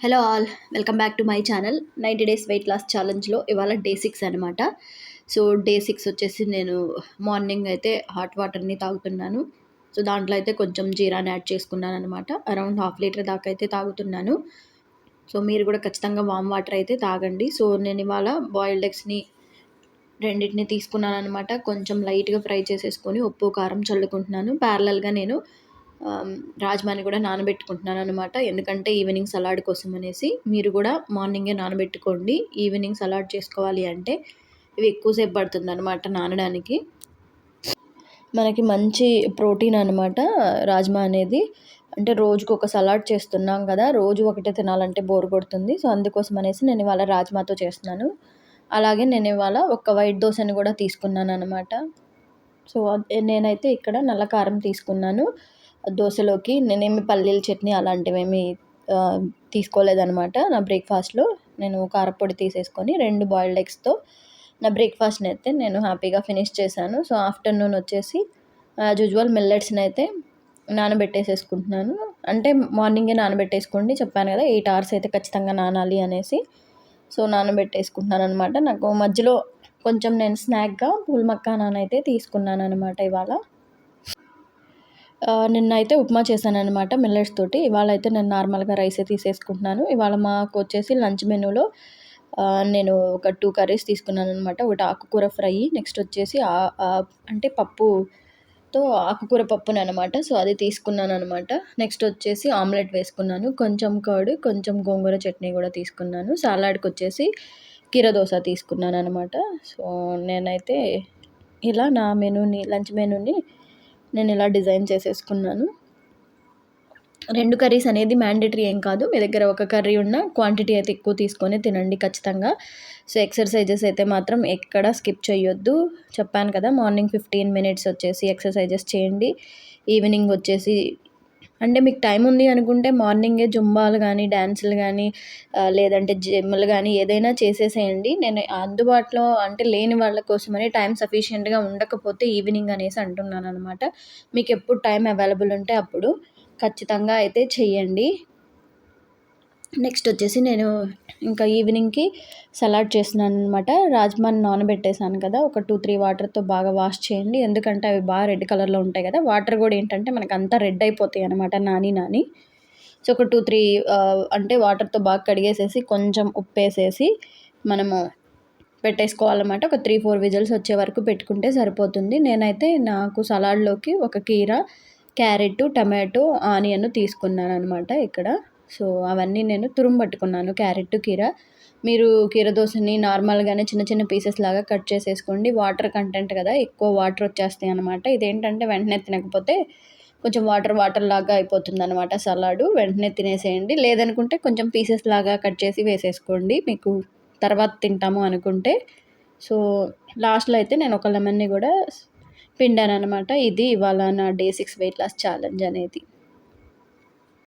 Hello all, welcome back to my channel. 90 days weight loss ఛాలెంజ్లో ఇవాళ day 6 అనమాట. So day 6 వచ్చేసి నేను మార్నింగ్ అయితే హాట్ వాటర్ని తాగుతున్నాను. సో దాంట్లో అయితే కొంచెం జీరాని యాడ్ చేసుకున్నాను అనమాట. అరౌండ్ హాఫ్ లీటర్ దాకా అయితే తాగుతున్నాను. సో మీరు కూడా ఖచ్చితంగా వామ్ వాటర్ అయితే తాగండి. సో నేను ఇవాళ బాయిల్డ్ ఎగ్స్ని రెండింటిని తీసుకున్నాను అనమాట. కొంచెం లైట్గా ఫ్రై చేసేసుకొని ఉప్పు కారం చల్లుకుంటున్నాను. ప్యారలల్గా నేను రాజ్మాని కూడా నానబెట్టుకుంటున్నాను అనమాట. ఎందుకంటే ఈవినింగ్ సలాడ్ కోసం అనేసి. మీరు కూడా మార్నింగే నానబెట్టుకోండి. ఈవినింగ్ సలాడ్ చేసుకోవాలి అంటే ఇవి ఎక్కువసేపు పడుతుంది అనమాట నానడానికి. మనకి మంచి ప్రోటీన్ అనమాట రాజ్మా అనేది. అంటే రోజుకు ఒక సలాడ్ చేస్తున్నాం కదా, రోజు ఒకటే తినాలంటే బోర్ కొడుతుంది. సో అందుకోసం అనేసి నేను ఇవాళ రాజ్మాతో చేస్తున్నాను. అలాగే నేను ఇవాళ ఒక వైట్ దోశని కూడా తీసుకున్నాను అనమాట. సో నేనైతే ఇక్కడ నల్ల కారం తీసుకున్నాను దోశలోకి. నేనేమి పల్లీల చట్నీ అలాంటివేమి తీసుకోలేదనమాట. నా బ్రేక్ఫాస్ట్లో నేను కారపొడి తీసేసుకొని 2 బాయిల్డ్ ఎగ్స్తో నా బ్రేక్ఫాస్ట్ని అయితే నేను హ్యాపీగా ఫినిష్ చేశాను. సో ఆఫ్టర్నూన్ వచ్చేసి యాజ్ యూజువల్ మిల్లెట్స్ని అయితే నానబెట్టేసేసుకుంటున్నాను. అంటే మార్నింగే నానబెట్టేసుకోండి, చెప్పాను కదా 8 అవర్స్ అయితే ఖచ్చితంగా నానాలి అనేసి. సో నానబెట్టేసుకుంటున్నాను అనమాట. నాకు మధ్యలో కొంచెం నేను స్నాక్గా పూల్ మక్కానాని అయితే తీసుకున్నాను అనమాట ఇవాళ. నిన్నైతే ఉప్మా చేశాననమాట మిల్లెట్స్ తోటి. ఇవాళ అయితే నేను నార్మల్గా రైసే తీసేసుకుంటున్నాను. ఇవాళ మాకు వచ్చేసి లంచ్ మెనూలో నేను ఒక 2 కర్రీస్ తీసుకున్నాననమాట. ఒకటి ఆకుకూర ఫ్రై, నెక్స్ట్ వచ్చేసి అంటే పప్పుతో ఆకుకూర పప్పుననమాట. సో అది తీసుకున్నాననమాట. నెక్స్ట్ వచ్చేసి ఆమ్లెట్ వేసుకున్నాను. కొంచెం కర్డ్, కొంచెం గోంగూర చట్నీ కూడా తీసుకున్నాను. సాలాడ్కి వచ్చేసి కీర దోస తీసుకున్నాననమాట. సో నేనైతే ఇలా నా లంచ్ మెనూని నేను ఇలా డిజైన్ చేసేసుకున్నాను. 2 కర్రీస్ అనేది మ్యాండేటరీ ఏం కాదు. మీ దగ్గర ఒక కర్రీ ఉన్న క్వాంటిటీ అయితే ఎక్కువ తీసుకొని తినండి ఖచ్చితంగా. సో ఎక్సర్సైజెస్ అయితే మాత్రం ఎక్కడ స్కిప్ చేయొద్దు. చెప్పాను కదా, మార్నింగ్ 15 మినిట్స్ వచ్చేసి ఎక్సర్సైజెస్ చేయండి. ఈవినింగ్ వచ్చేసి అంటే మీకు టైం ఉంది అనుకుంటే మార్నింగే జుంబాలు కానీ, డ్యాన్సులు కానీ, లేదంటే జిమ్లు కానీ ఏదైనా చేసేసేయండి. నేను అందుబాటులో అంటే లేని వాళ్ళ కోసమని టైం సఫిషియెంట్గా ఉండకపోతే ఈవినింగ్ అనేసి అంటున్నాను అనమాట. మీకు ఎప్పుడు టైం అవైలబుల్ ఉంటే అప్పుడు ఖచ్చితంగా అయితే చెయ్యండి. నెక్స్ట్ వచ్చేసి నేను ఇంకా ఈవినింగ్కి సలాడ్ చేస్తున్నాను అనమాట. రాజ్మాని నానబెట్టేసాను కదా, ఒక 2-3 వాటర్తో బాగా వాష్ చేయండి. ఎందుకంటే అవి బాగా రెడ్ కలర్లో ఉంటాయి కదా. వాటర్ కూడా ఏంటంటే మనకు అంతా రెడ్ అయిపోతాయి అనమాట, నాని. సో ఒక 2-3 అంటే వాటర్తో బాగా కడిగేసేసి కొంచెం ఉప్పేసేసి మనము పెట్టేసుకోవాలన్నమాట. ఒక 3-4 విజిల్స్ వచ్చే వరకు పెట్టుకుంటే సరిపోతుంది. నేనైతే నాకు సలాడ్లోకి ఒక కీర, క్యారెట్, టమాటో, ఆనియన్ తీసుకున్నాను అనమాట ఇక్కడ. సో అవన్నీ నేను పట్టుకున్నాను, క్యారెట్, కీర. మీరు కీర దోసని నార్మల్గానే చిన్న చిన్న పీసెస్ లాగా కట్ చేసేసుకోండి. వాటర్ కంటెంట్ కదా, ఎక్కువ వాటర్ వచ్చేస్తాయి అనమాట. ఇదేంటంటే వెంటనే తినకపోతే కొంచెం వాటర్ లాగా అయిపోతుంది అనమాట సలాడు. వెంటనే తినేసేయండి. లేదనుకుంటే కొంచెం పీసెస్ లాగా కట్ చేసి వేసేసుకోండి, మీకు తర్వాత తింటాము అనుకుంటే. సో లాస్ట్లో అయితే నేను ఒక లెమన్ని కూడా పిండాను అనమాట. ఇది ఇవాళ నా డే 6 వెయిట్ లాస్ ఛాలెంజ్ అనేది.